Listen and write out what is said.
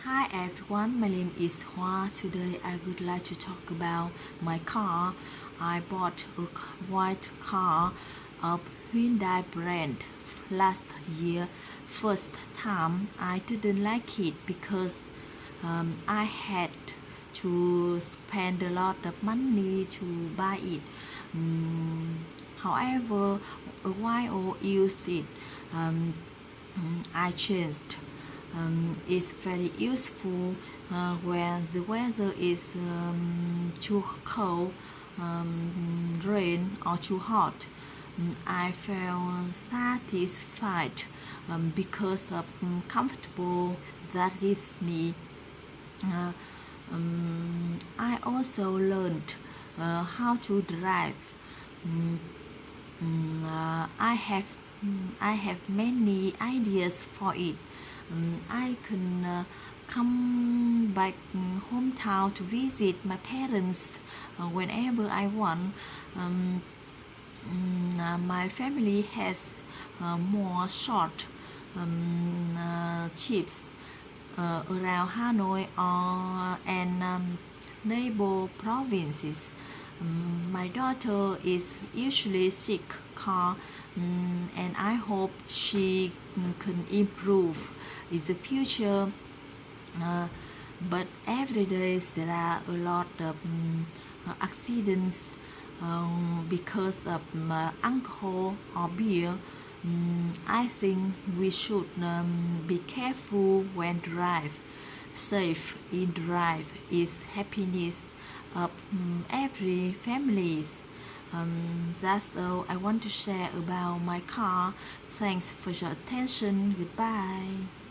Hi everyone, my name is Hoa. Today I would like to talk about my car. I bought a white car of Hyundai brand last year. First time I didn't like it because I had to spend a lot of money to buy it. However, while I used it, I changed. It's very useful when the weather is too cold, rain or too hot. I feel satisfied because of comfortable that gives me. Uh, I also learned how to drive. Mm, I have many ideas for it. I can come back hometown to visit my parents whenever I want. My family has more short trips around Hanoi and neighbor provinces. My daughter is usually sick car, and I hope she can improve in the future. Uh, but every day there are a lot of accidents because of alcohol or beer. I think we should be careful when drive. Safe in drive is happiness of every families. That's all I want to share about my car. Thanks for your attention. Goodbye.